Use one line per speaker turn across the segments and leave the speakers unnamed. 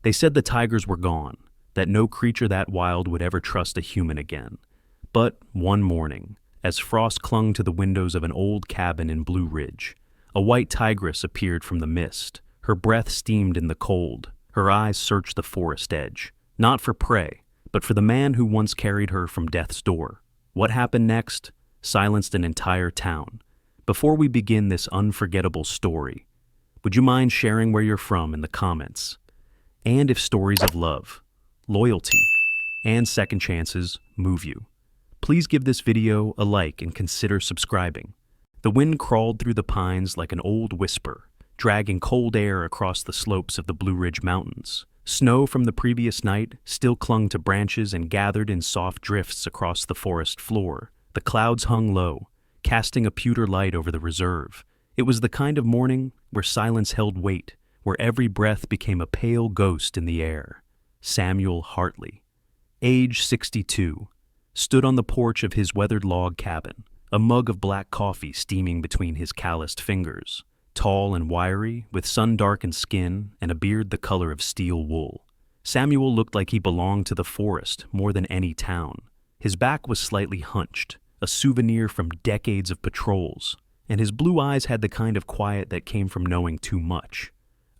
They said the tigers were gone, that no creature that wild would ever trust a human again. But one morning, as frost clung to the windows of an old cabin in Blue Ridge, a white tigress appeared from the mist. Her breath steamed in the cold. Her eyes searched the forest edge, not for prey, but for the man who once carried her from death's door. What happened next silenced an entire town. Before we begin this unforgettable story, would you mind sharing where you're from in the comments? And if stories of love, loyalty, and second chances move you, please give this video a like and consider subscribing. The wind crawled through the pines like an old whisper, dragging cold air across the slopes of the Blue Ridge Mountains. Snow from the previous night still clung to branches and gathered in soft drifts across the forest floor. The clouds hung low, casting a pewter light over the reserve. It was the kind of morning where silence held weight, where every breath became a pale ghost in the air. Samuel Hartley, age 62, stood on the porch of his weathered log cabin, a mug of black coffee steaming between his calloused fingers. Tall and wiry, with sun-darkened skin and a beard the color of steel wool, Samuel looked like he belonged to the forest more than any town. His back was slightly hunched, a souvenir from decades of patrols, and his blue eyes had the kind of quiet that came from knowing too much.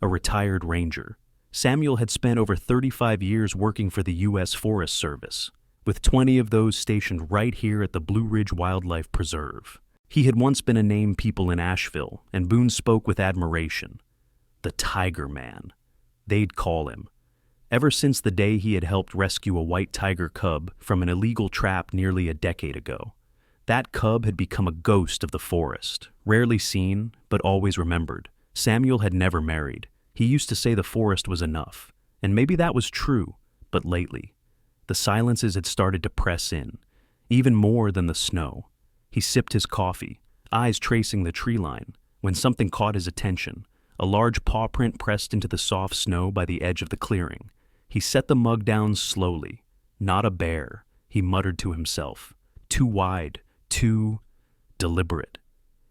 A retired ranger, Samuel had spent over 35 years working for the U.S. Forest Service, with 20 of those stationed right here at the Blue Ridge Wildlife Preserve. He had once been a name people in Asheville, and Boone spoke with admiration. The Tiger Man, they'd call him. Ever since the day he had helped rescue a white tiger cub from an illegal trap nearly a decade ago. That cub had become a ghost of the forest, rarely seen, but always remembered. Samuel had never married. He used to say the forest was enough, and maybe that was true, but lately, the silences had started to press in, even more than the snow. He sipped his coffee, eyes tracing the tree line, when something caught his attention, a large paw print pressed into the soft snow by the edge of the clearing. He set the mug down slowly. Not a bear, he muttered to himself. Too wide, too deliberate.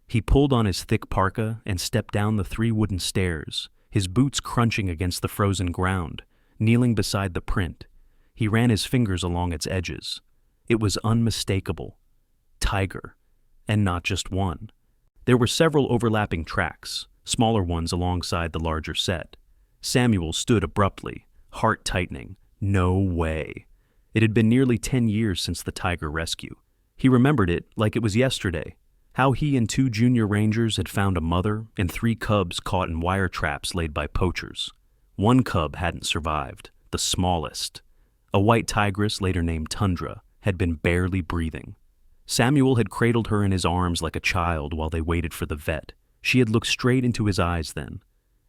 He pulled on his thick parka and stepped down the 3 wooden stairs, his boots crunching against the frozen ground, kneeling beside the print. He ran his fingers along its edges. It was unmistakable. Tiger, and not just one. There were several overlapping tracks, smaller ones alongside the larger set. Samuel stood abruptly, heart tightening. No way. It had been nearly 10 years since the tiger rescue. He remembered it like it was yesterday, how he and 2 junior rangers had found a mother and 3 cubs caught in wire traps laid by poachers. 1 cub hadn't survived, the smallest. A white tigress, later named Tundra, had been barely breathing. Samuel had cradled her in his arms like a child while they waited for the vet. She had looked straight into his eyes then,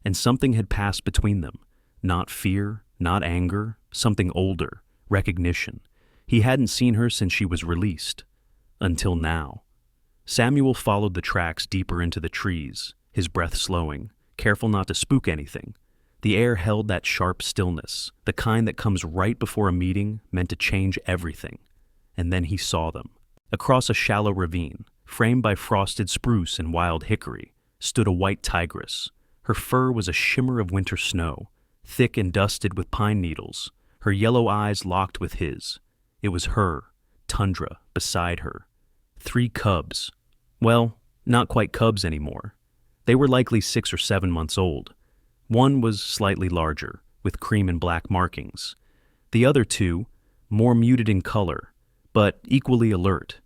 and something had passed between them. Not fear, not anger, something older, recognition. He hadn't seen her since she was released. Until now. Samuel followed the tracks deeper into the trees, his breath slowing, careful not to spook anything. The air held that sharp stillness, the kind that comes right before a meeting meant to change everything. And then he saw them. Across a shallow ravine, framed by frosted spruce and wild hickory, stood a white tigress. Her fur was a shimmer of winter snow, thick and dusted with pine needles, her yellow eyes locked with his. It was her, Tundra, beside her. 3 cubs. Well, not quite cubs anymore. They were likely 6 or 7 months old. One was slightly larger, with cream and black markings. The other 2, more muted in color, but equally alert.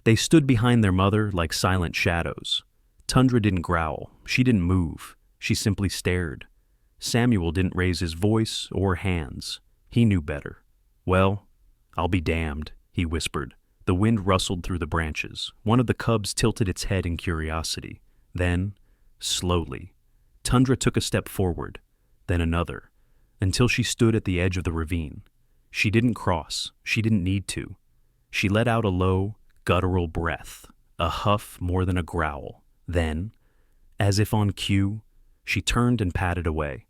They stood behind their mother like silent shadows. Tundra didn't growl. She didn't move. She simply stared. Samuel didn't raise his voice or hands. He knew better. Well, I'll be damned, he whispered. The wind rustled through the branches. One of the cubs tilted its head in curiosity. Then, slowly, Tundra took a step forward, then another, until she stood at the edge of the ravine. She didn't cross. She didn't need to. She let out a low, guttural breath, a huff more than a growl. Then, as if on cue, she turned and padded away,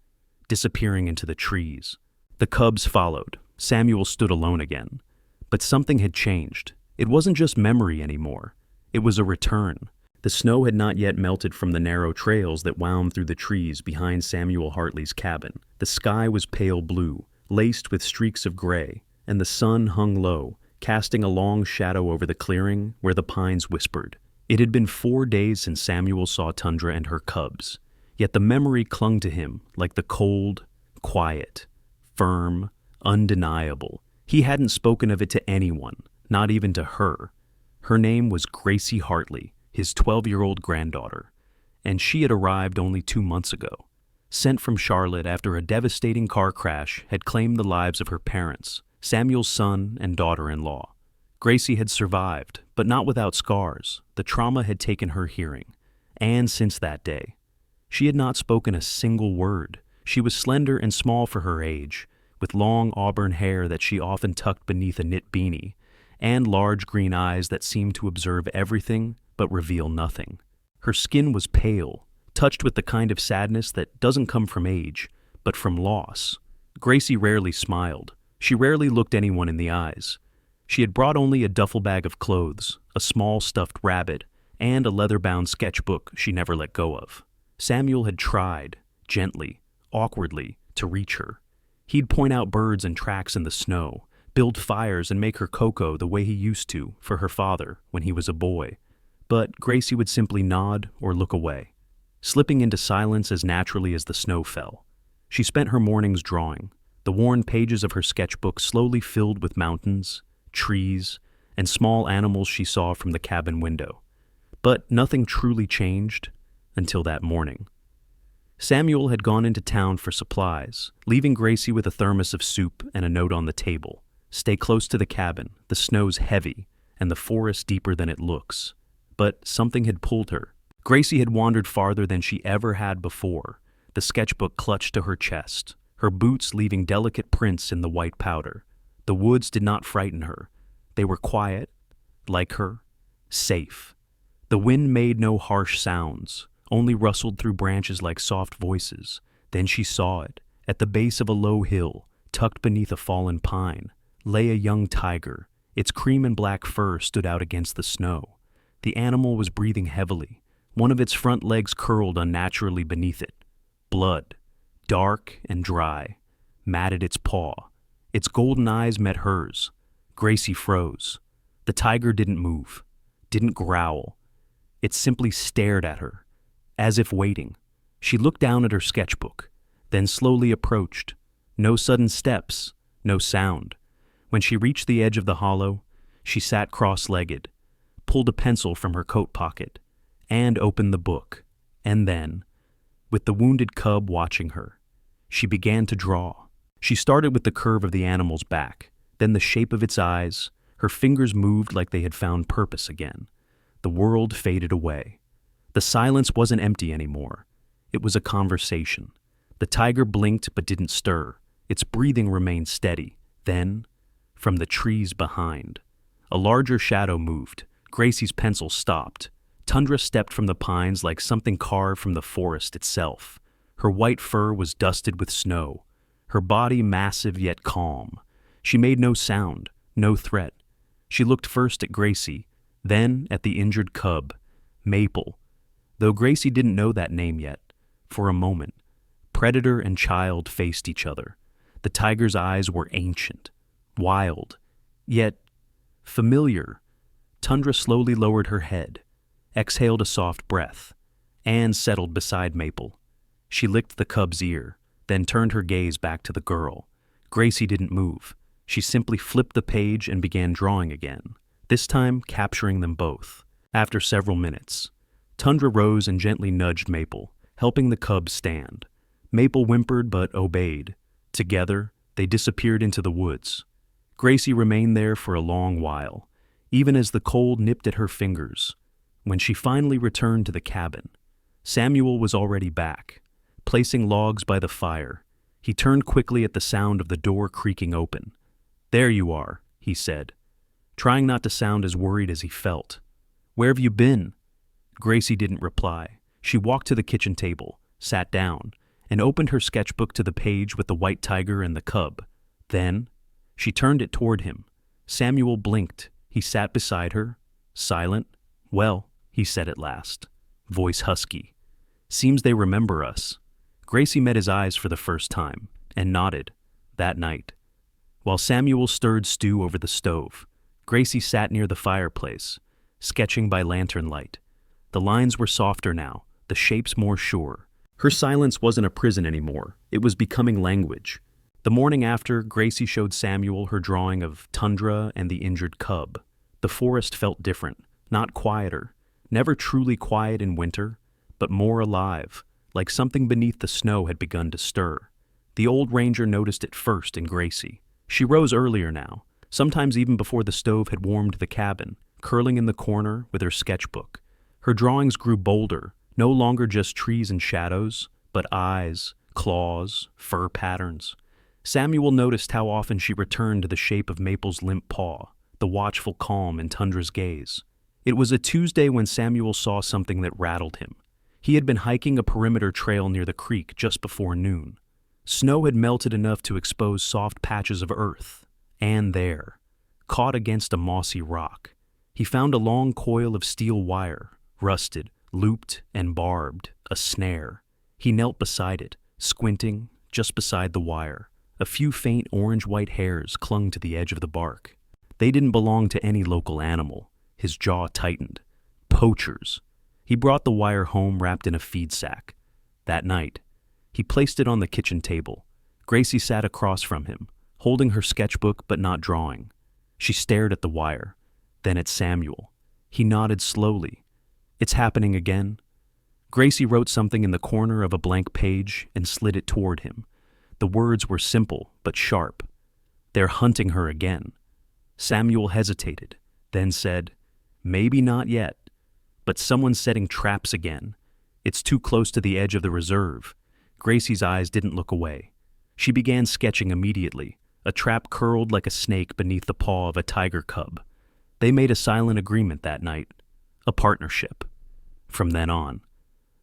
disappearing into the trees. The cubs followed. Samuel stood alone again. But something had changed. It wasn't just memory anymore. It was a return. The snow had not yet melted from the narrow trails that wound through the trees behind Samuel Hartley's cabin. The sky was pale blue, laced with streaks of gray, and the sun hung low, casting a long shadow over the clearing where the pines whispered. It had been 4 days since Samuel saw Tundra and her cubs, yet the memory clung to him like the cold, quiet, firm, undeniable. He hadn't spoken of it to anyone, not even to her. Her name was Gracie Hartley, his 12-year-old granddaughter, and she had arrived only 2 months ago, sent from Charlotte after a devastating car crash had claimed the lives of her parents, Samuel's son and daughter-in-law. Gracie had survived, but not without scars. The trauma had taken her hearing, and since that day, she had not spoken a single word. She was slender and small for her age, with long auburn hair that she often tucked beneath a knit beanie, and large green eyes that seemed to observe everything but reveal nothing. Her skin was pale, touched with the kind of sadness that doesn't come from age, but from loss. Gracie rarely smiled. She rarely looked anyone in the eyes. She had brought only a duffel bag of clothes, a small stuffed rabbit, and a leather-bound sketchbook she never let go of. Samuel had tried, gently, awkwardly, to reach her. He'd point out birds and tracks in the snow, build fires and make her cocoa the way he used to for her father when he was a boy. But Gracie would simply nod or look away, slipping into silence as naturally as the snow fell. She spent her mornings drawing. The worn pages of her sketchbook slowly filled with mountains, trees, and small animals she saw from the cabin window. But nothing truly changed until that morning. Samuel had gone into town for supplies, leaving Gracie with a thermos of soup and a note on the table. Stay close to the cabin. The snow's heavy, and the forest deeper than it looks. But something had pulled her. Gracie had wandered farther than she ever had before, the sketchbook clutched to her chest, her boots leaving delicate prints in the white powder. The woods did not frighten her. They were quiet, like her, safe. The wind made no harsh sounds, only rustled through branches like soft voices. Then she saw it. At the base of a low hill, tucked beneath a fallen pine, lay a young tiger. Its cream and black fur stood out against the snow. The animal was breathing heavily. One of its front legs curled unnaturally beneath it. Blood, dark and dry, matted its paw. Its golden eyes met hers. Gracie froze. The tiger didn't move, didn't growl. It simply stared at her, as if waiting. She looked down at her sketchbook, then slowly approached. No sudden steps, no sound. When she reached the edge of the hollow, she sat cross-legged, pulled a pencil from her coat pocket, and opened the book. And then, with the wounded cub watching her, she began to draw. She started with the curve of the animal's back, then the shape of its eyes. Her fingers moved like they had found purpose again. The world faded away. The silence wasn't empty anymore. It was a conversation. The tiger blinked but didn't stir. Its breathing remained steady. Then, from the trees behind, a larger shadow moved. Gracie's pencil stopped. Tundra stepped from the pines like something carved from the forest itself. Her white fur was dusted with snow, her body massive yet calm. She made no sound, no threat. She looked first at Gracie, then at the injured cub, Maple. Though Gracie didn't know that name yet, for a moment, predator and child faced each other. The tiger's eyes were ancient, wild, yet familiar. Tundra slowly lowered her head, exhaled a soft breath, and settled beside Maple. She licked the cub's ear, then turned her gaze back to the girl. Gracie didn't move. She simply flipped the page and began drawing again, this time capturing them both. After several minutes, Tundra rose and gently nudged Maple, helping the cub stand. Maple whimpered but obeyed. Together, they disappeared into the woods. Gracie remained there for a long while, even as the cold nipped at her fingers. When she finally returned to the cabin, Samuel was already back, placing logs by the fire. He turned quickly at the sound of the door creaking open. "There you are," he said, trying not to sound as worried as he felt. "Where have you been?" Gracie didn't reply. She walked to the kitchen table, sat down, and opened her sketchbook to the page with the white tiger and the cub. Then, she turned it toward him. Samuel blinked. He sat beside her, silent. "Well," he said at last, voice husky. Seems they remember us. Gracie met his eyes for the first time, and nodded, that night. While Samuel stirred stew over the stove, Gracie sat near the fireplace, sketching by lantern light. The lines were softer now, the shapes more sure. Her silence wasn't a prison anymore, it was becoming language. The morning after, Gracie showed Samuel her drawing of Tundra and the injured cub. The forest felt different, not quieter, never truly quiet in winter, but more alive, like something beneath the snow had begun to stir. The old ranger noticed it first in Gracie. She rose earlier now, sometimes even before the stove had warmed the cabin, curling in the corner with her sketchbook. Her drawings grew bolder, no longer just trees and shadows, but eyes, claws, fur patterns. Samuel noticed how often she returned to the shape of Maple's limp paw, the watchful calm in Tundra's gaze. It was a Tuesday when Samuel saw something that rattled him. He had been hiking a perimeter trail near the creek just before noon. Snow had melted enough to expose soft patches of earth, and there, caught against a mossy rock, he found a long coil of steel wire, rusted, looped, and barbed, a snare. He knelt beside it, squinting, just beside the wire. A few faint orange-white hairs clung to the edge of the bark. They didn't belong to any local animal. His jaw tightened. Poachers. He brought the wire home wrapped in a feed sack. That night, he placed it on the kitchen table. Gracie sat across from him, holding her sketchbook but not drawing. She stared at the wire, then at Samuel. He nodded slowly. It's happening again. Gracie wrote something in the corner of a blank page and slid it toward him. The words were simple but sharp. They're hunting her again. Samuel hesitated, then said, maybe not yet, but someone's setting traps again. It's too close to the edge of the reserve. Gracie's eyes didn't look away. She began sketching immediately, a trap curled like a snake beneath the paw of a tiger cub. They made a silent agreement that night, a partnership. From then on,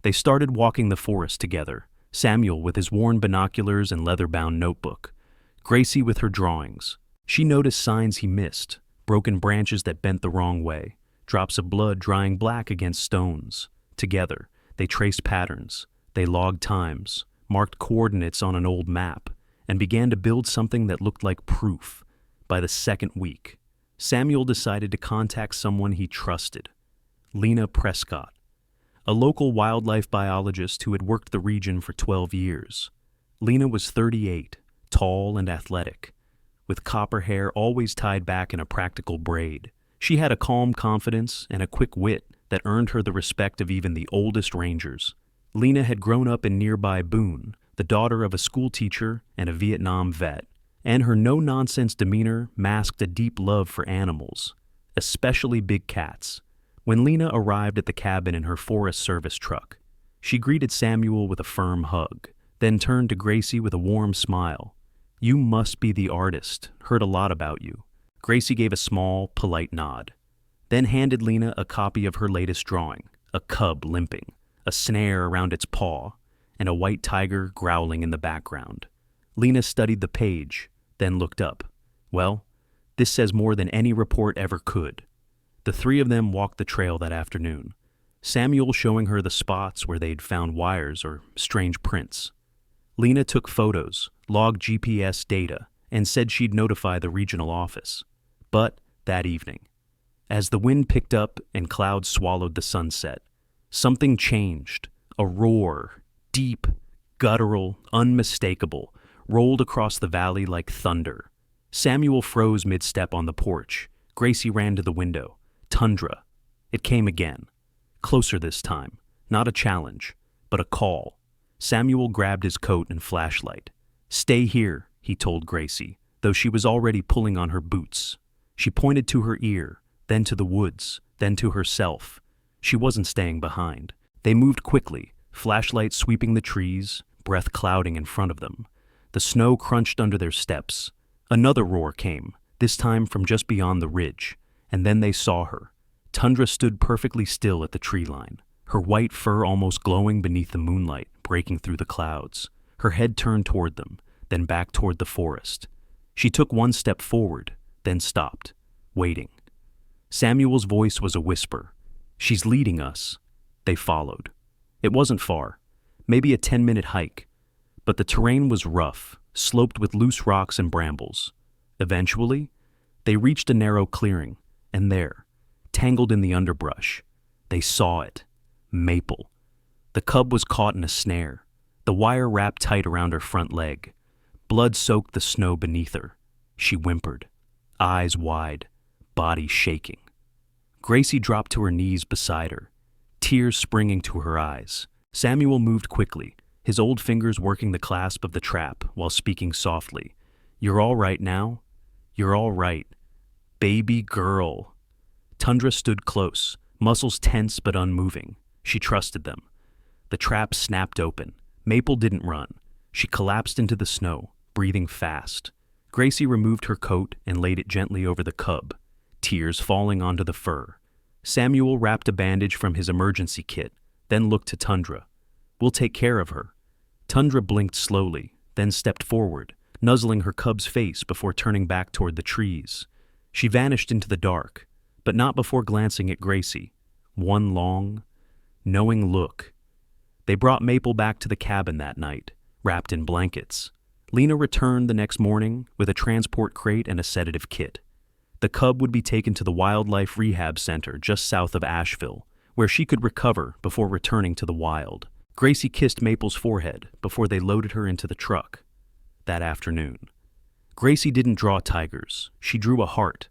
they started walking the forest together, Samuel with his worn binoculars and leather-bound notebook, Gracie with her drawings. She noticed signs he missed, broken branches that bent the wrong way, drops of blood drying black against stones. Together, they traced patterns, they logged times, marked coordinates on an old map, and began to build something that looked like proof. By the second week, Samuel decided to contact someone he trusted, Lena Prescott, a local wildlife biologist who had worked the region for 12 years. Lena was 38, tall and athletic, with copper hair always tied back in a practical braid. She had a calm confidence and a quick wit that earned her the respect of even the oldest rangers. Lena had grown up in nearby Boone, the daughter of a schoolteacher and a Vietnam vet, and her no-nonsense demeanor masked a deep love for animals, especially big cats. When Lena arrived at the cabin in her Forest Service truck, she greeted Samuel with a firm hug, then turned to Gracie with a warm smile. You must be the artist. Heard a lot about you. Gracie gave a small, polite nod, then handed Lena a copy of her latest drawing, a cub limping, a snare around its paw, and a white tiger growling in the background. Lena studied the page, then looked up. Well, this says more than any report ever could. The three of them walked the trail that afternoon, Samuel showing her the spots where they'd found wires or strange prints. Lena took photos, logged GPS data, and said she'd notify the regional office. But that evening, as the wind picked up and clouds swallowed the sunset, something changed. A roar, deep, guttural, unmistakable, rolled across the valley like thunder. Samuel froze mid-step on the porch. Gracie ran to the window. Tundra. It came again. Closer this time. Not a challenge, but a call. Samuel grabbed his coat and flashlight. Stay here, he told Gracie, though she was already pulling on her boots. She pointed to her ear, then to the woods, then to herself. She wasn't staying behind. They moved quickly, flashlight sweeping the trees, breath clouding in front of them. The snow crunched under their steps. Another roar came, this time from just beyond the ridge, and then they saw her. Tundra stood perfectly still at the tree line, her white fur almost glowing beneath the moonlight breaking through the clouds. Her head turned toward them, then back toward the forest. She took one step forward, then stopped, waiting. Samuel's voice was a whisper. She's leading us. They followed. It wasn't far, maybe a 10-minute hike, but the terrain was rough, sloped with loose rocks and brambles. Eventually, they reached a narrow clearing, and there, tangled in the underbrush, they saw it. Maple. The cub was caught in a snare, the wire wrapped tight around her front leg. Blood soaked the snow beneath her. She whimpered, eyes wide, body shaking. Gracie dropped to her knees beside her, tears springing to her eyes. Samuel moved quickly, his old fingers working the clasp of the trap while speaking softly. "You're all right now? You're all right. Baby girl." Tundra stood close, muscles tense but unmoving. She trusted them. The trap snapped open. Maple didn't run. She collapsed into the snow, breathing fast. Gracie removed her coat and laid it gently over the cub, tears falling onto the fur. Samuel wrapped a bandage from his emergency kit, then looked to Tundra. "We'll take care of her." Tundra blinked slowly, then stepped forward, nuzzling her cub's face before turning back toward the trees. She vanished into the dark, but not before glancing at Gracie. One long, knowing look. They brought Maple back to the cabin that night, wrapped in blankets. Lena returned the next morning with a transport crate and a sedative kit. The cub would be taken to the Wildlife Rehab Center just south of Asheville, where she could recover before returning to the wild. Gracie kissed Maple's forehead before they loaded her into the truck. That afternoon, Gracie didn't draw tigers. She drew a heart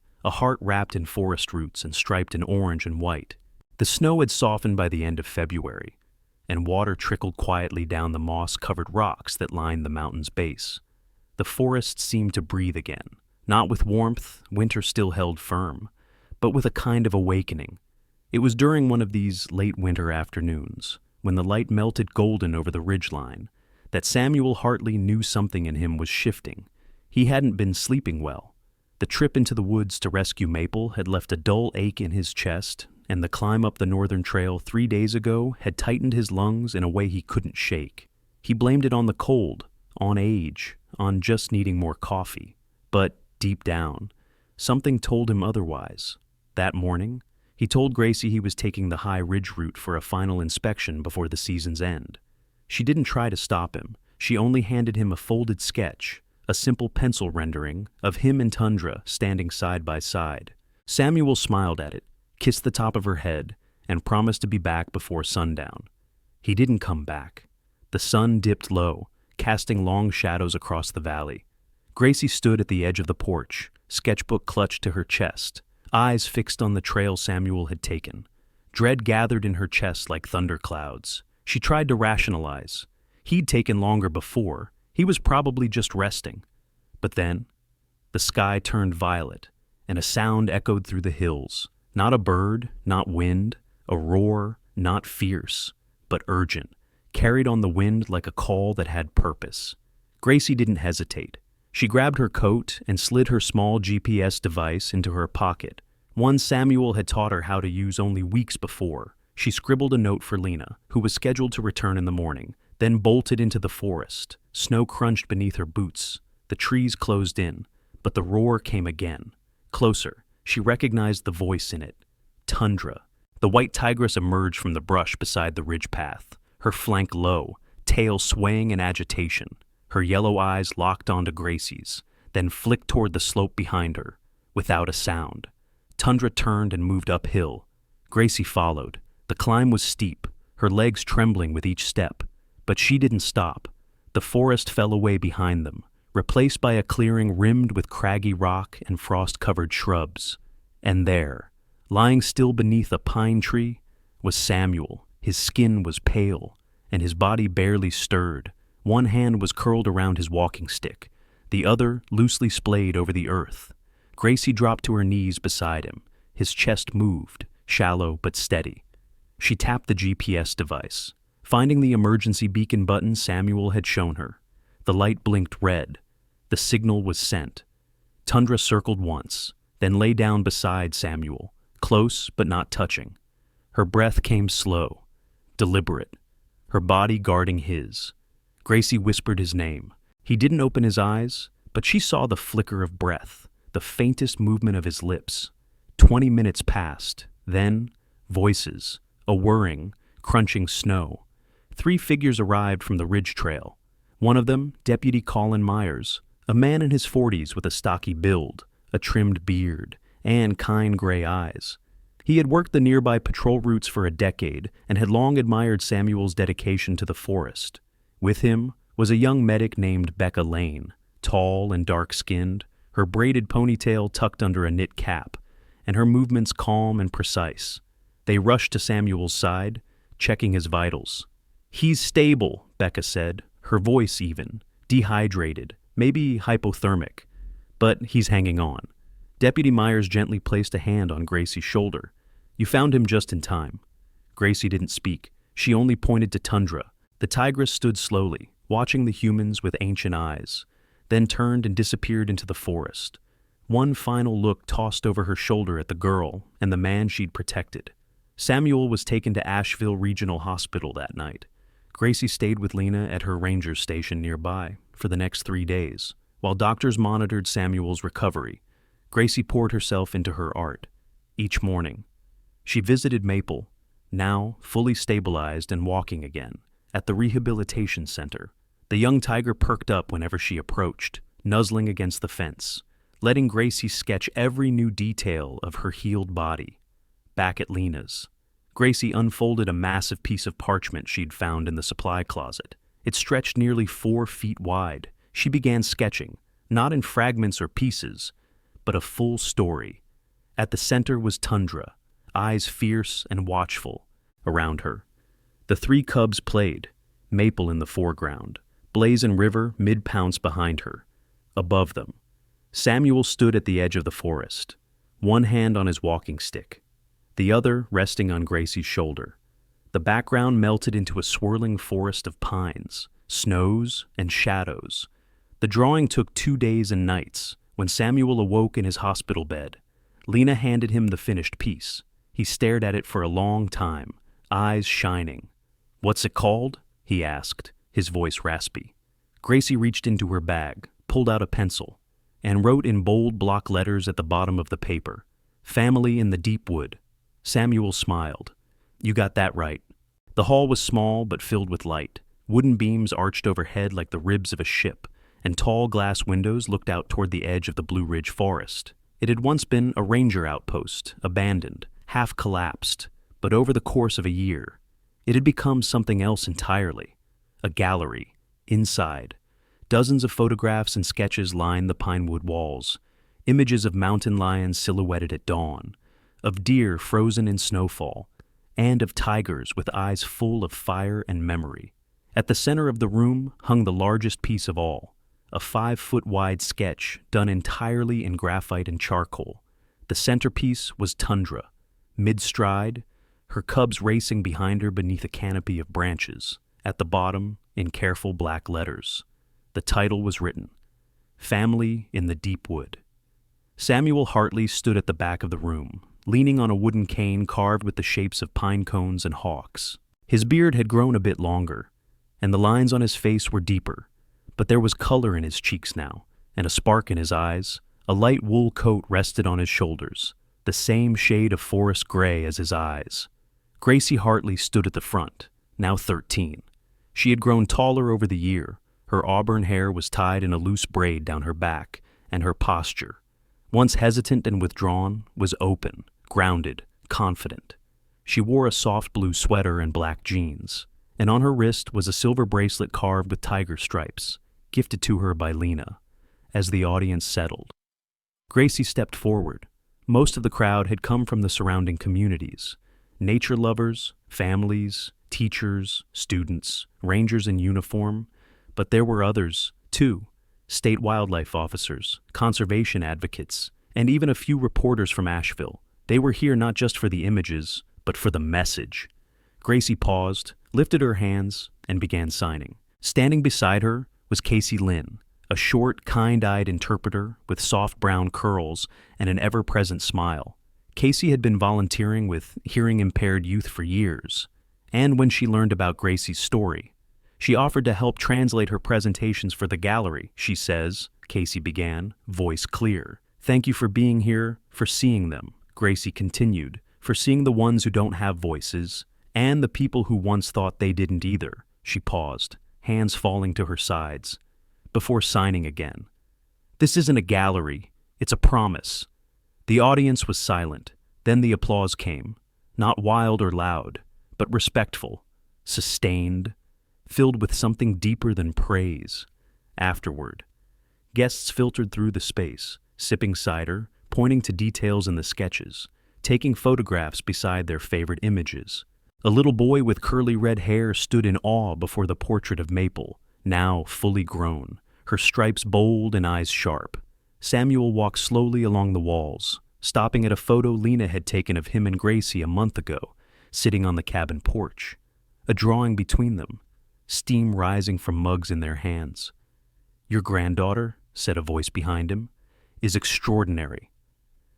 wrapped in forest roots and striped in orange and white. The snow had softened by the end of February, and water trickled quietly down the moss-covered rocks that lined the mountain's base. The forest seemed to breathe again, not with warmth, winter still held firm, but with a kind of awakening. It was during one of these late winter afternoons, when the light melted golden over the ridgeline, that Samuel Hartley knew something in him was shifting. He hadn't been sleeping well. The trip into the woods to rescue Maple had left a dull ache in his chest, and the climb up the northern trail 3 days ago had tightened his lungs in a way he couldn't shake. He blamed it on the cold, on age, on just needing more coffee. But deep down, something told him otherwise. That morning, he told Gracie he was taking the High Ridge route for a final inspection before the season's end. She didn't try to stop him. She only handed him a folded sketch, a simple pencil rendering of him and Tundra standing side by side. Samuel smiled at it, kissed the top of her head, and promised to be back before sundown. He didn't come back. The sun dipped low, casting long shadows across the valley. Gracie stood at the edge of the porch, sketchbook clutched to her chest, eyes fixed on the trail Samuel had taken. Dread gathered in her chest like thunderclouds. She tried to rationalize. He'd taken longer before. He was probably just resting. But then, the sky turned violet, and a sound echoed through the hills. Not a bird, not wind, a roar, not fierce, but urgent, carried on the wind like a call that had purpose. Gracie didn't hesitate. She grabbed her coat and slid her small GPS device into her pocket, one Samuel had taught her how to use only weeks before. She scribbled a note for Lena, who was scheduled to return in the morning, then bolted into the forest. Snow crunched beneath her boots. The trees closed in, but the roar came again. Closer, she recognized the voice in it. Tundra. The white tigress emerged from the brush beside the ridge path, her flank low, tail swaying in agitation. Her yellow eyes locked onto Gracie's, then flicked toward the slope behind her, without a sound. Tundra turned and moved uphill. Gracie followed. The climb was steep, her legs trembling with each step, but she didn't stop. The forest fell away behind them, replaced by a clearing rimmed with craggy rock and frost-covered shrubs. And there, lying still beneath a pine tree, was Samuel. His skin was pale, and his body barely stirred. One hand was curled around his walking stick, the other loosely splayed over the earth. Gracie dropped to her knees beside him. His chest moved, shallow but steady. She tapped the GPS device, finding the emergency beacon button Samuel had shown her. The light blinked red. The signal was sent. Tundra circled once, then lay down beside Samuel, close but not touching. Her breath came slow, deliberate, her body guarding his. Gracie whispered his name. He didn't open his eyes, but she saw the flicker of breath, the faintest movement of his lips. 20 minutes passed. Then, voices, a whirring, crunching snow. 3 figures arrived from the ridge trail. One of them, Deputy Colin Myers, a man in his 40s with a stocky build, a trimmed beard, and kind gray eyes. He had worked the nearby patrol routes for a decade and had long admired Samuel's dedication to the forest. With him was a young medic named Becca Lane, tall and dark-skinned, her braided ponytail tucked under a knit cap, and her movements calm and precise. They rushed to Samuel's side, checking his vitals. "He's stable," Becca said, her voice even, dehydrated, maybe hypothermic, but he's hanging on. Deputy Myers gently placed a hand on Gracie's shoulder. "You found him just in time." Gracie didn't speak. She only pointed to Tundra. The tigress stood slowly, watching the humans with ancient eyes, then turned and disappeared into the forest. One final look tossed over her shoulder at the girl and the man she'd protected. Samuel was taken to Asheville Regional Hospital that night. Gracie stayed with Lena at her ranger station nearby for the next 3 days, while doctors monitored Samuel's recovery. Gracie poured herself into her art. Each morning, she visited Maple, now fully stabilized and walking again, at the rehabilitation center. The young tiger perked up whenever she approached, nuzzling against the fence, letting Gracie sketch every new detail of her healed body. Back at Lena's, Gracie unfolded a massive piece of parchment she'd found in the supply closet. It stretched nearly 4 feet wide. She began sketching, not in fragments or pieces, but a full story. At the center was Tundra, eyes fierce and watchful. Around her, the 3 cubs played, Maple in the foreground, Blaze and River mid-pounce behind her. Above them, Samuel stood at the edge of the forest, one hand on his walking stick, the other resting on Gracie's shoulder. The background melted into a swirling forest of pines, snows, and shadows. The drawing took 2 days and nights. When Samuel awoke in his hospital bed, Lena handed him the finished piece. He stared at it for a long time, eyes shining. "What's it called?" he asked, his voice raspy. Gracie reached into her bag, pulled out a pencil, and wrote in bold block letters at the bottom of the paper, "Family in the Deep Wood." Samuel smiled. "You got that right." The hall was small but filled with light. Wooden beams arched overhead like the ribs of a ship, and tall glass windows looked out toward the edge of the Blue Ridge forest. It had once been a ranger outpost, abandoned, half collapsed, but over the course of a year, it had become something else entirely. A gallery, inside. Dozens of photographs and sketches lined the pinewood walls, images of mountain lions silhouetted at dawn, of deer frozen in snowfall, and of tigers with eyes full of fire and memory. At the center of the room hung the largest piece of all, a 5-foot-wide sketch done entirely in graphite and charcoal. The centerpiece was Tundra, mid-stride, her cubs racing behind her beneath a canopy of branches. At the bottom, in careful black letters, the title was written, "Family in the Deep Wood." Samuel Hartley stood at the back of the room, leaning on a wooden cane carved with the shapes of pine cones and hawks. His beard had grown a bit longer, and the lines on his face were deeper, but there was color in his cheeks now, and a spark in his eyes. A light wool coat rested on his shoulders, the same shade of forest gray as his eyes. Gracie Hartley stood at the front, now 13. She had grown taller over the year. Her auburn hair was tied in a loose braid down her back, and her posture, once hesitant and withdrawn, was open, grounded, confident. She wore a soft blue sweater and black jeans, and on her wrist was a silver bracelet carved with tiger stripes, gifted to her by Lena. As the audience settled, Gracie stepped forward. Most of the crowd had come from the surrounding communities. Nature lovers, families, teachers, students, rangers in uniform, but there were others, too. State wildlife officers, conservation advocates, and even a few reporters from Asheville. They were here not just for the images, but for the message. Gracie paused, lifted her hands, and began signing. Standing beside her was Casey Lynn, a short, kind-eyed interpreter with soft brown curls and an ever-present smile. Casey had been volunteering with hearing-impaired youth for years, and when she learned about Gracie's story, she offered to help translate her presentations for the gallery. "She says," Casey began, voice clear. "Thank you for being here, for seeing them," Gracie continued, for seeing the ones who don't have voices, and the people who once thought they didn't either. She paused, hands falling to her sides, before signing again. This isn't a gallery, it's a promise. The audience was silent. Then the applause came, not wild or loud, but respectful, sustained, filled with something deeper than praise. Afterward, guests filtered through the space, sipping cider, pointing to details in the sketches, taking photographs beside their favorite images. A little boy with curly red hair stood in awe before the portrait of Maple, now fully grown, her stripes bold and eyes sharp. Samuel walked slowly along the walls, stopping at a photo Lena had taken of him and Gracie a month ago, sitting on the cabin porch. A drawing between them, steam rising from mugs in their hands. "Your granddaughter," said a voice behind him, "is extraordinary."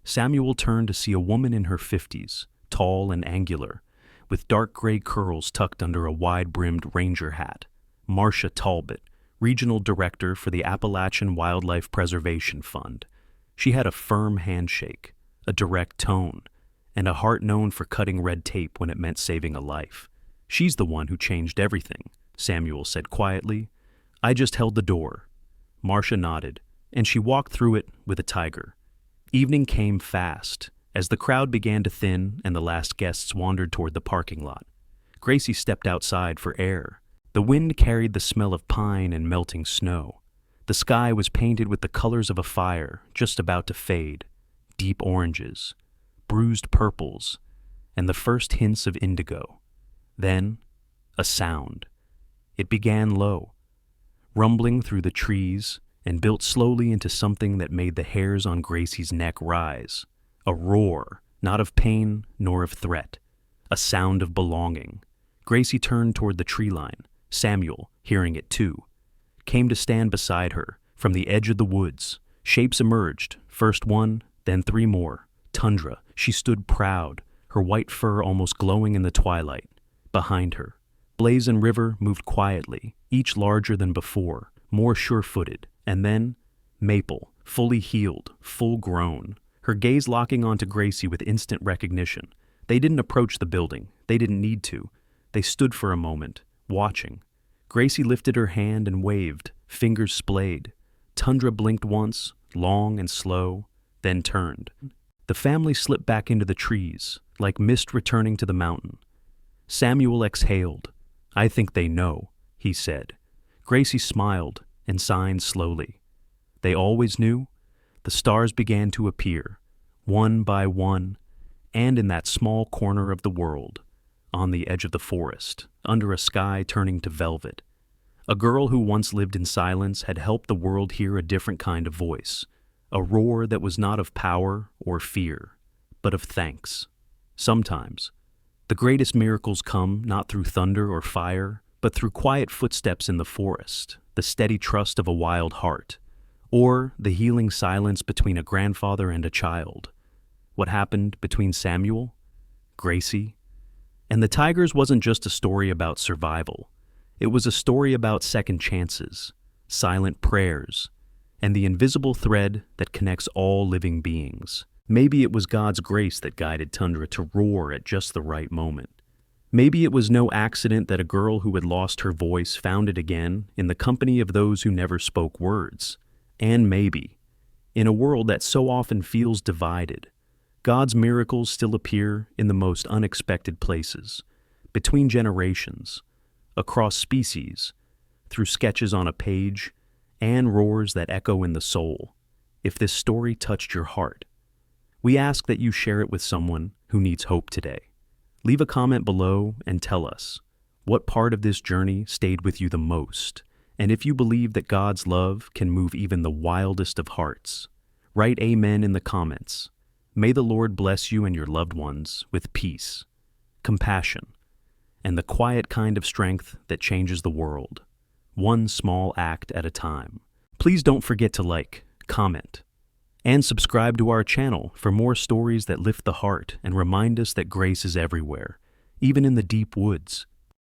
Samuel turned to see a woman in her 50s, tall and angular, with dark gray curls tucked under a wide-brimmed ranger hat. Marcia Talbot, Regional Director for the Appalachian Wildlife Preservation Fund. She had a firm handshake, a direct tone, and a heart known for cutting red tape when it meant saving a life. "She's the one who changed everything," Samuel said quietly. "I just held the door." Marcia nodded, and she walked through it with a tiger. Evening came fast, as the crowd began to thin and the last guests wandered toward the parking lot. Gracie stepped outside for air. The wind carried the smell of pine and melting snow. The sky was painted with the colors of a fire just about to fade, deep oranges, bruised purples, and the first hints of indigo. Then, a sound. It began low, rumbling through the trees, and built slowly into something that made the hairs on Gracie's neck rise. A roar, not of pain nor of threat. A sound of belonging. Gracie turned toward the tree line. Samuel, hearing it too, came to stand beside her. From the edge of the woods, shapes emerged, first one, then three more. Tundra, she stood proud, her white fur almost glowing in the twilight. Behind her, Blaze and River moved quietly, each larger than before, more sure-footed. And then, Maple, fully healed, full-grown, her gaze locking onto Gracie with instant recognition. They didn't approach the building. They didn't need to. They stood for a moment, watching. Gracie lifted her hand and waved, fingers splayed. Tundra blinked once, long and slow, then turned. The family slipped back into the trees, like mist returning to the mountain. Samuel exhaled. "I think they know," he said. Gracie smiled and signed slowly. They always knew. The stars began to appear, one by one, and in that small corner of the world, on the edge of the forest, under a sky turning to velvet. A girl who once lived in silence had helped the world hear a different kind of voice, a roar that was not of power or fear, but of thanks. Sometimes, the greatest miracles come not through thunder or fire, but through quiet footsteps in the forest, the steady trust of a wild heart, or the healing silence between a grandfather and a child. What happened between Samuel, Gracie, and the tigers wasn't just a story about survival. It was a story about second chances, silent prayers, and the invisible thread that connects all living beings. Maybe it was God's grace that guided Tundra to roar at just the right moment. Maybe it was no accident that a girl who had lost her voice found it again in the company of those who never spoke words. And maybe, in a world that so often feels divided, God's miracles still appear in the most unexpected places, between generations, across species, through sketches on a page, and roars that echo in the soul. If this story touched your heart, we ask that you share it with someone who needs hope today. Leave a comment below and tell us what part of this journey stayed with you the most, and if you believe that God's love can move even the wildest of hearts. Write amen in the comments. May the Lord bless you and your loved ones with peace, compassion, and the quiet kind of strength that changes the world, one small act at a time. Please don't forget to like, comment, and subscribe to our channel for more stories that lift the heart and remind us that grace is everywhere, even in the deep woods.